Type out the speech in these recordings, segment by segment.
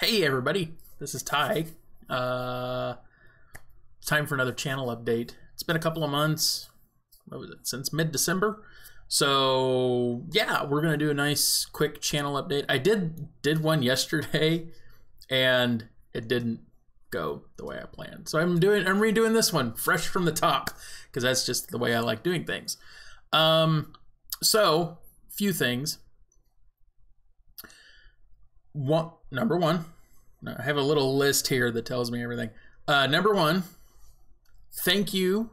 Hey everybody, this is Ty. It's time for another channel update. It's been a couple of months, what was it, since mid-December. So yeah, we're gonna do a nice quick channel update. I did one yesterday and it didn't go the way I planned. So I'm redoing this one fresh from the top because that's just the way I like doing things. So few things. Number one, I have a little list here that tells me everything. Number one, thank you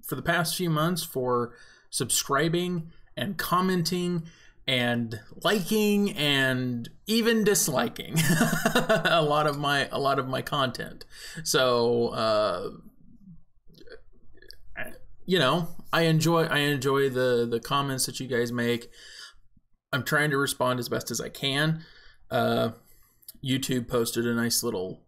for the past few months for subscribing and commenting and liking and even disliking a lot of my content. So you know, I enjoy the comments that you guys make. I'm trying to respond as best as I can. YouTube posted a nice little,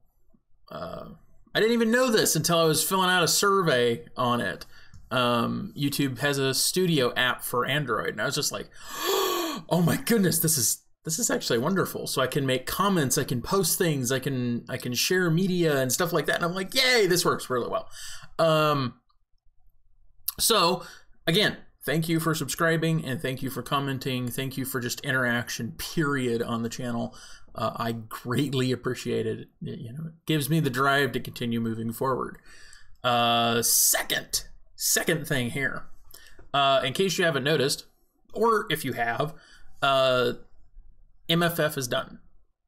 I didn't even know this until I was filling out a survey on it. YouTube has a studio app for Android, and I was just like, oh my goodness, this is actually wonderful. So I can make comments, I can post things, I can share media and stuff like that. And I'm like, yay, this works really well. So again, thank you for subscribing and thank you for commenting. Thank you for just interaction, period, on the channel. I greatly appreciate it. You know, it gives me the drive to continue moving forward. Second thing here, in case you haven't noticed, or if you have, MFF is done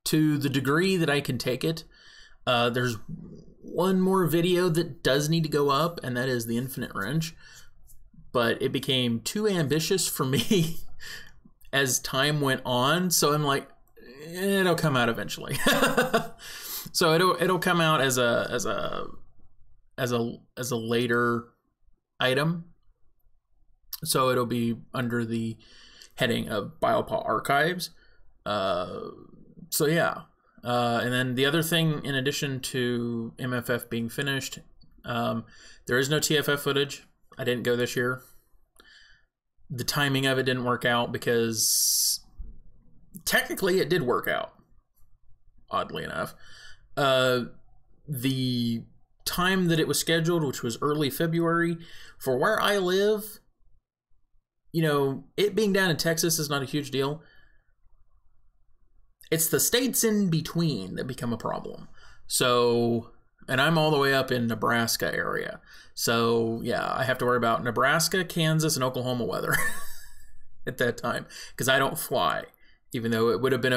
to the degree that I can take it. There's one more video that does need to go up, and that is the Infinite Wrench. But it became too ambitious for me as time went on. So I'm like, it'll come out eventually. So it'll come out as a later item. So it'll be under the heading of BioPaw Archives. So yeah. And then the other thing, in addition to MFF being finished, there is no TFF footage. I didn't go this year. The timing of it didn't work out because technically it did work out, oddly enough. The time that it was scheduled, which was early February, for where I live, you know, it being down in Texas is not a huge deal. It's the states in between that become a problem. So, and I'm all the way up in Nebraska area. So yeah, I have to worry about Nebraska, Kansas, and Oklahoma weather at that time because I don't fly. Even though it would have been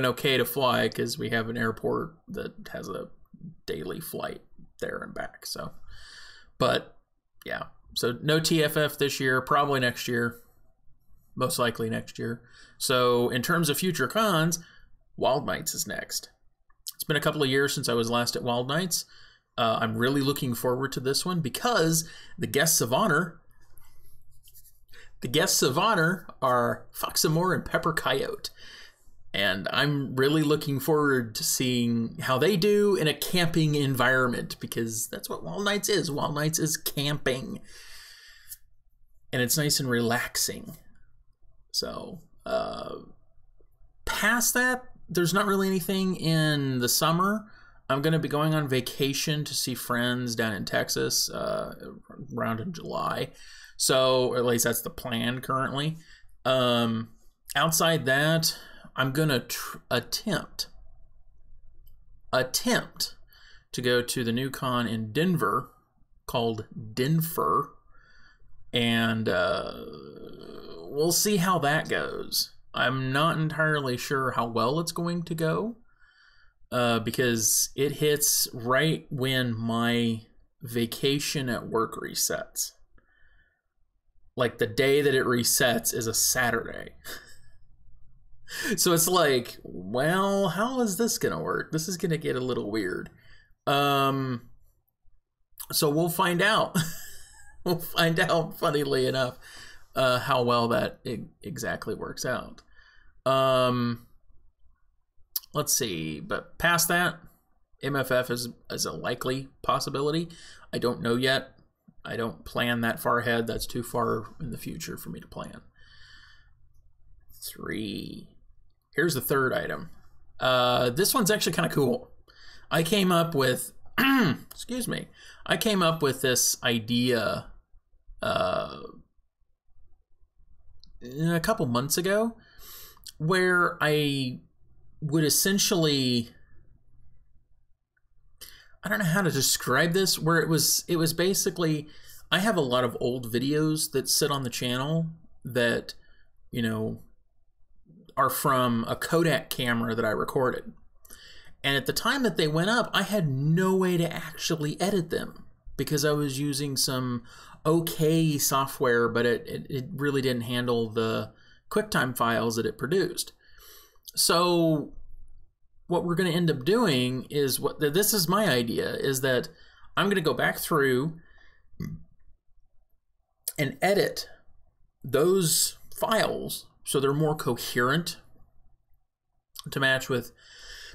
okay to fly because we have an airport that has a daily flight there and back. So, but yeah, so no TFF this year, probably next year, most likely next year. So in terms of future cons, Wild Nights is next. It's been a couple of years since I was last at Wild Nights. I'm really looking forward to this one because the guests of honor are Foxamore and Pepper Coyote. And I'm really looking forward to seeing how they do in a camping environment because that's what Wild Nights is. Wild Nights is camping. And it's nice and relaxing. So, past that, there's not really anything in the summer. I'm going to be going on vacation to see friends down in Texas around in July. So, or at least that's the plan currently. Outside that, I'm going to attempt to go to the new con in Denver called Denver. And we'll see how that goes. I'm not entirely sure how well it's going to go. Because it hits right when my vacation at work resets. Like the day that it resets is a Saturday. So it's like, well, how is this gonna work? This is gonna get a little weird. So we'll find out. We'll find out, funnily enough, how well that exactly works out. Let's see, but past that, MFF is a likely possibility. I don't know yet. I don't plan that far ahead. That's too far in the future for me to plan. 3. Here's the third item. This one's actually kind of cool. I came up with, excuse me, I came up with this idea a couple months ago, where I would essentially, I don't know how to describe this, where it was basically, I have a lot of old videos that sit on the channel that, you know, are from a Kodak camera that I recorded. And at the time that they went up, I had no way to actually edit them because I was using some okay software, but it really didn't handle the QuickTime files that it produced. So what we're going to end up doing is, this is my idea, is that I'm going to go back through and edit those files so they're more coherent to match with,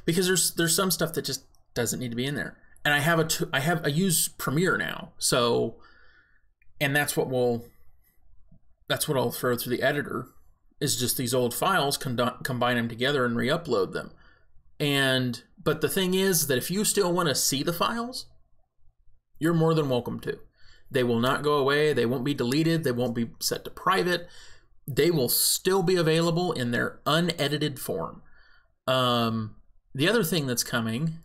because there's some stuff that just doesn't need to be in there. And I use Premiere now, so, and that's what I'll throw through the editor, is just these old files, combine them together and re-upload them. But the thing is that if you still want to see the files, you're more than welcome to. They will not go away. They won't be deleted. They won't be set to private. They will still be available in their unedited form. The other thing that's coming,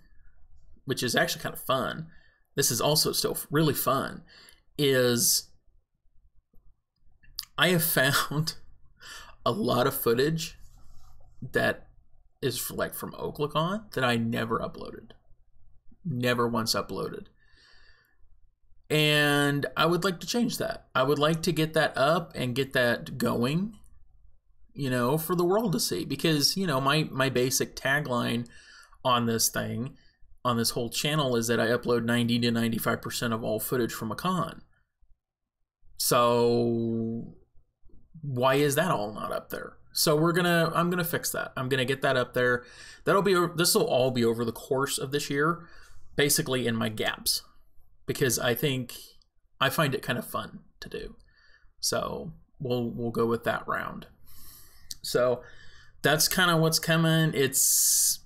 which is actually kind of fun, this is also still really fun, is I have found a lot of footage that is like from Oklahoma that I never uploaded. Never once uploaded. And I would like to change that. I would like to get that up and get that going, you know, for the world to see. Because, you know, my basic tagline on this thing, on this whole channel, is that I upload 90 to 95% of all footage from a con. So why is that all not up there? So I'm gonna fix that. I'm gonna get that up there. This will all be over the course of this year, basically in my gaps, because I find it kind of fun to do. So we'll go with that round. So that's kind of what's coming. It's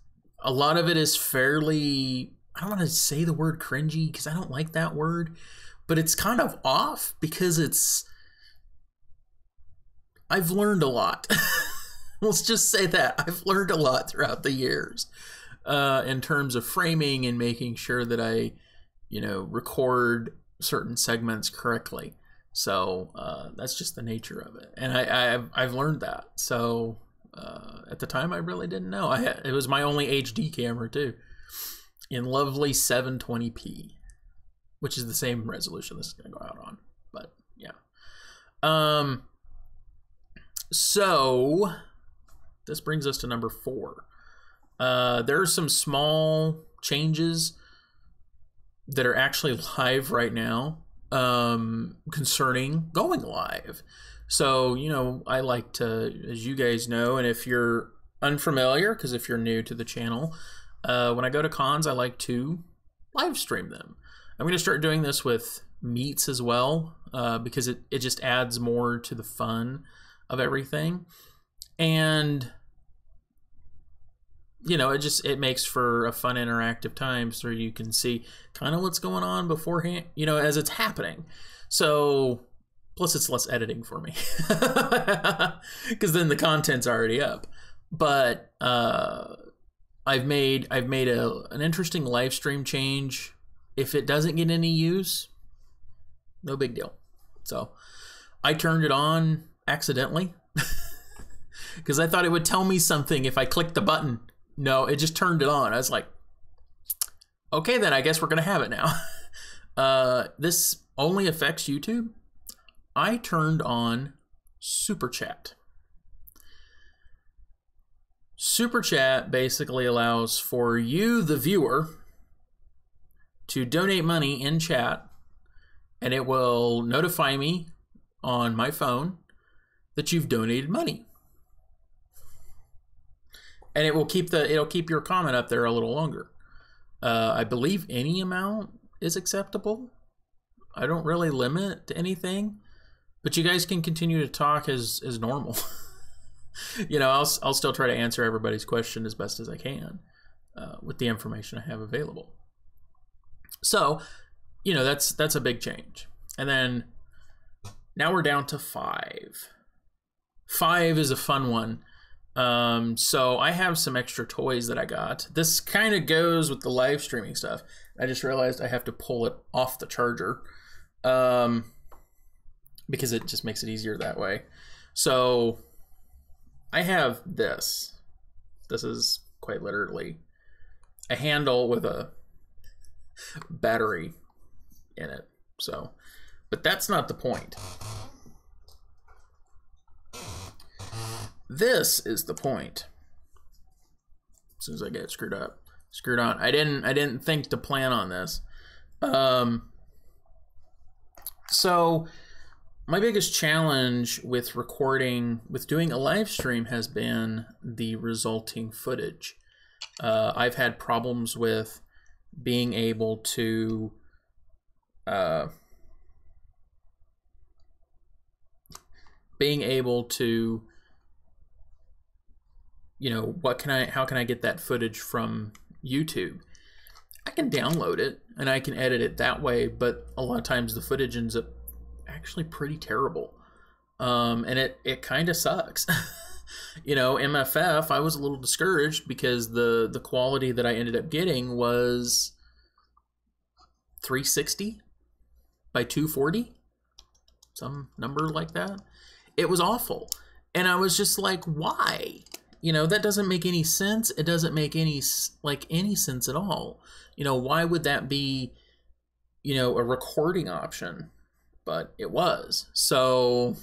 a lot of it is fairly, I don't want to say the word cringy because I don't like that word, but it's kind of off because I've learned a lot. Let's just say that I've learned a lot throughout the years in terms of framing and making sure that I, you know, record certain segments correctly. So that's just the nature of it, and I've learned that. So at the time, I really didn't know. It was my only HD camera too, in lovely 720p, which is the same resolution this is going to go out on. But yeah. So this brings us to number 4. There are some small changes that are actually live right now concerning going live. So, you know, I like to, as you guys know, and if you're unfamiliar, because if you're new to the channel, when I go to cons, I like to live stream them. I'm going to start doing this with meets as well, because it just adds more to the fun of everything. And, you know, it makes for a fun interactive time so you can see kind of what's going on beforehand, you know, as it's happening. So plus it's less editing for me because then the content's already up. But I've made an interesting live stream change. If it doesn't get any use, no big deal. So I turned it on accidentally because I thought it would tell me something if I clicked the button. No, it just turned it on. I was like, okay, then I guess we're gonna have it now. This only affects YouTube. I turned on Super Chat. Super Chat basically allows for you, the viewer, to donate money in chat, and it will notify me on my phone that you've donated money. And it'll keep your comment up there a little longer. I believe any amount is acceptable. I don't really limit to anything, but you guys can continue to talk as normal. You know, I'll still try to answer everybody's question as best as I can with the information I have available. So, you know, that's a big change. And then now we're down to 5. 5 is a fun one. So I have some extra toys that I got. This kind of goes with the live streaming stuff. I just realized I have to pull it off the charger because it just makes it easier that way. So I have this. This is quite literally a handle with a battery in it. So, but that's not the point. This is the point. As soon as I get it screwed on. I didn't think to plan on this. So my biggest challenge with recording, with doing a live stream, has been the resulting footage. I've had problems with being able to you know, how can I get that footage from YouTube? I can download it and I can edit it that way, but a lot of times the footage ends up actually pretty terrible. And it kind of sucks. You know, MFF, I was a little discouraged because the quality that I ended up getting was 360 by 240, some number like that. It was awful. And I was just like, why? You know, that doesn't make any sense. It doesn't make any sense at all. You know, why would that be, you know, a recording option? But it was. So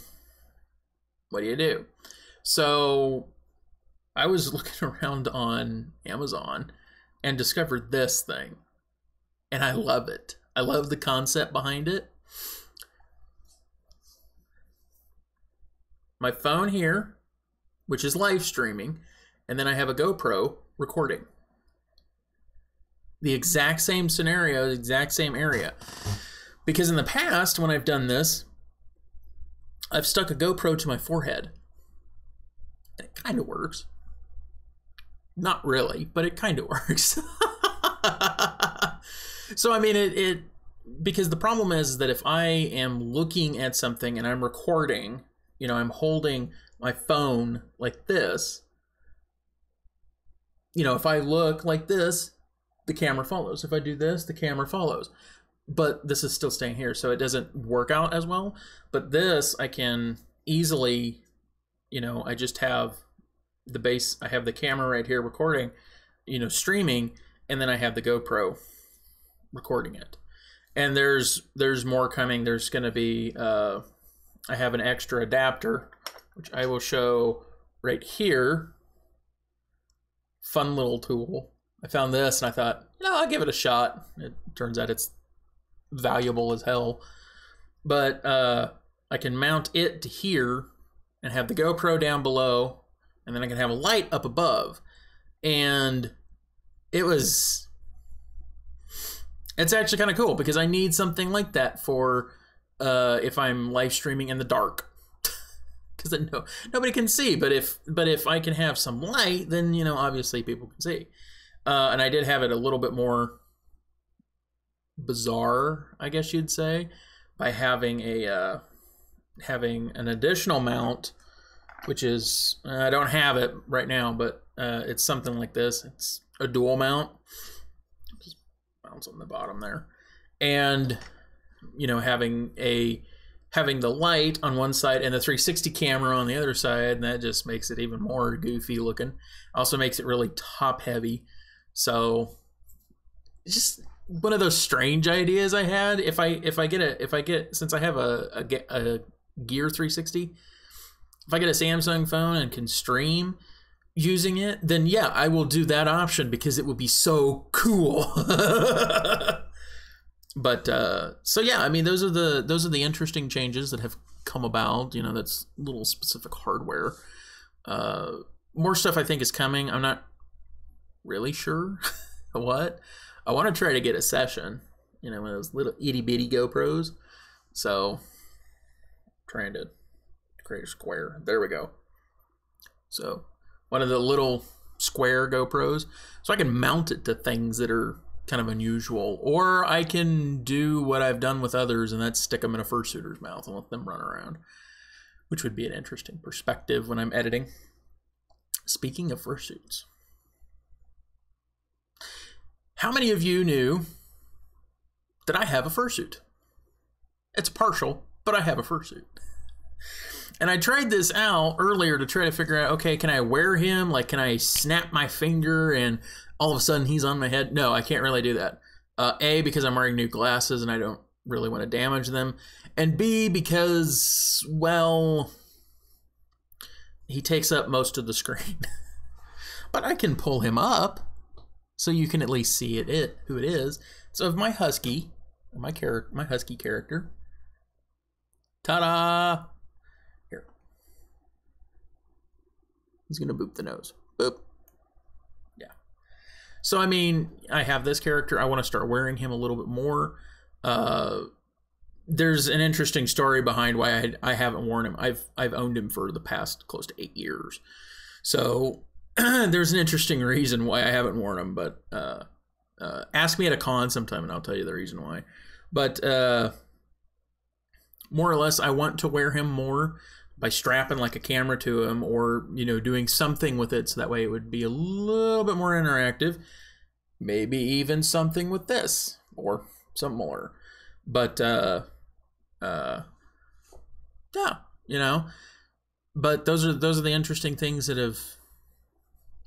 what do? So I was looking around on Amazon and discovered this thing. And I love it. I love the concept behind it. My phone here, which is live streaming, and then I have a GoPro recording. The exact same scenario, the exact same area. Because in the past, when I've done this, I've stuck a GoPro to my forehead. And it kind of works. Not really, but it kind of works. So, I mean, because the problem is that if I am looking at something and I'm recording, you know, I'm holding my phone like this, you know, if I look like this, the camera follows. If I do this, the camera follows. But this is still staying here, so it doesn't work out as well. But this, I can easily, you know, I just have the base, I have the camera right here recording, you know, streaming, and then I have the GoPro recording it. And there's more coming. There's going to be, I have an extra adapter, which I will show right here. Fun little tool. I found this and I thought, you know, I'll give it a shot. It turns out it's valuable as hell. But I can mount it to here and have the GoPro down below, and then I can have a light up above. And it's actually kind of cool because I need something like that for if I'm live streaming in the dark. Because nobody can see, but if I can have some light, then, you know, obviously people can see. And I did have it a little bit more bizarre, I guess you'd say, by having having an additional mount, which is I don't have it right now, but it's something like this. It's a dual mount, just mounts on the bottom there, and you know, having the light on one side and the 360 camera on the other side, and that just makes it even more goofy looking. Also makes it really top heavy. So it's just one of those strange ideas I had. If I get since I have a Gear 360, if I get a Samsung phone and can stream using it, then yeah, I will do that option because it would be so cool. But so yeah, I mean, those are the interesting changes that have come about. You know, that's little specific hardware. More stuff I think is coming. I'm not really sure what. I want to try to get a session, you know, one of those little itty bitty GoPros. So trying to create a square. There we go. So one of the little square GoPros. So I can mount it to things that are kind of unusual. Or I can do what I've done with others, and that's stick them in a fursuiter's mouth and let them run around, which would be an interesting perspective when I'm editing. Speaking of fursuits, how many of you knew that I have a fursuit? It's partial, but I have a fursuit. And I tried this out earlier to try to figure out, okay, can I wear him? Like, can I snap my finger and all of a sudden he's on my head? No, I can't really do that. A, because I'm wearing new glasses and I don't really want to damage them. And B, because, well, he takes up most of the screen. But I can pull him up so you can at least see who it is. So if my husky, my husky character, ta-da! Here. He's gonna boop the nose. Boop. Yeah. So I mean, I have this character. I want to start wearing him a little bit more. There's an interesting story behind why I haven't worn him. I've owned him for the past close to 8 years. So there's an interesting reason why I haven't worn him, but ask me at a con sometime and I'll tell you the reason why. But more or less, I want to wear him more by strapping like a camera to him, or, you know, doing something with it so that way it would be a little bit more interactive. Maybe even something with this or similar. But yeah, you know. But those are the interesting things that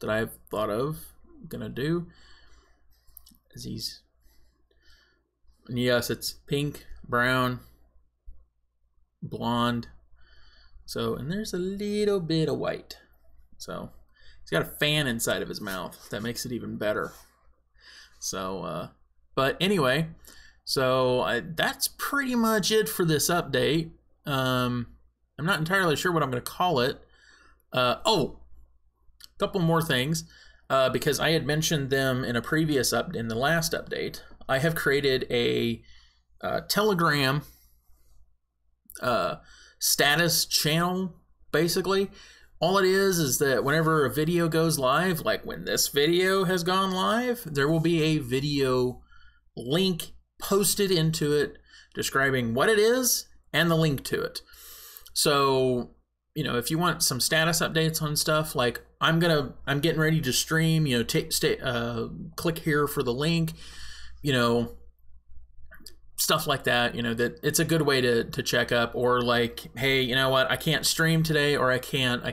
I've thought of gonna do. And yes, it's pink, brown, blonde. So, and there's a little bit of white. So he's got a fan inside of his mouth. That makes it even better. So, but anyway, so that's pretty much it for this update. I'm not entirely sure what I'm going to call it. Oh, a couple more things. Because I had mentioned them in a previous in the last update. I have created a Telegram status channel. Basically, all it is that whenever a video goes live, like when this video has gone live, there will be a video link posted into it describing what it is and the link to it. So, you know, if you want some status updates on stuff, like I'm getting ready to stream, you know, click here for the link, you know, stuff like that, you know, that it's a good way to check up. Or like, hey, you know what, I can't stream today, or I can't,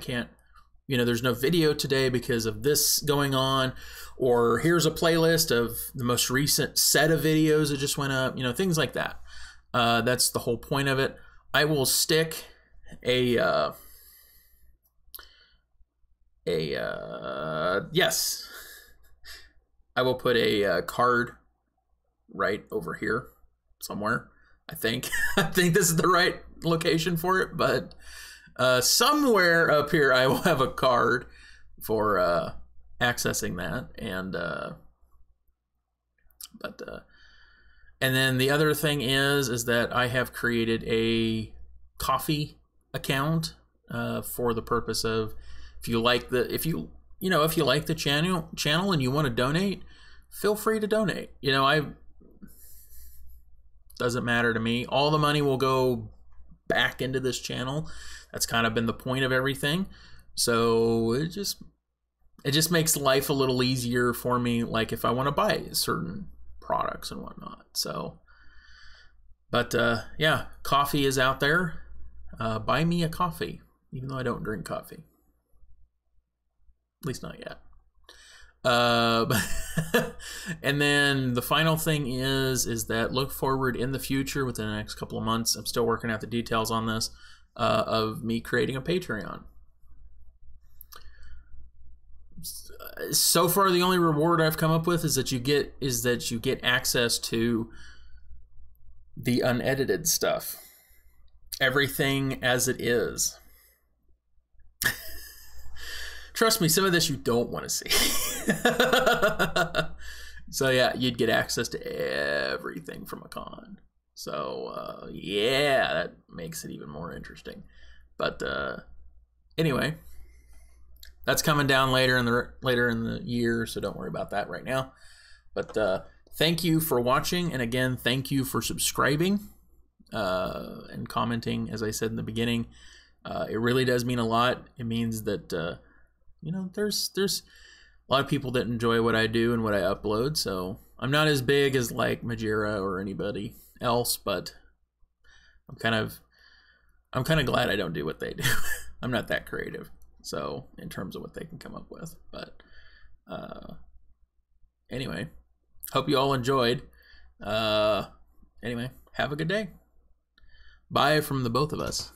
you know, there's no video today because of this going on, or here's a playlist of the most recent set of videos that just went up, you know, things like that. That's the whole point of it. I will stick yes, I will put a card right over here somewhere. I think this is the right location for it, but somewhere up here I will have a card for accessing that. And and then the other thing is that I have created a Ko-fi account for the purpose of, if you like the channel and you want to donate, feel free to donate. You know, doesn't matter to me. All the money will go back into this channel. That's kind of been the point of everything. So it just makes life a little easier for me, like if I want to buy certain products and whatnot. So, but yeah, coffee is out there. Buy me a coffee, even though I don't drink coffee. At least not yet. And then the final thing is that look forward in the future, within the next couple of months, I'm still working out the details on this, of me creating a Patreon. So far, the only reward I've come up with is that you get access to the unedited stuff, everything as it is. Trust me, some of this you don't want to see. So yeah, you'd get access to everything from a con. So yeah, that makes it even more interesting. But anyway, That's coming down later in the year, so don't worry about that right now. But thank you for watching, and again, thank you for subscribing and commenting. As I said in the beginning, it really does mean a lot. It means that you know, there's a lot of people that enjoy what I do and what I upload. So I'm not as big as like Majira or anybody else, but I'm kind of glad I don't do what they do. I'm not that creative. So in terms of what they can come up with, but anyway, hope you all enjoyed. Anyway, have a good day. Bye from the both of us.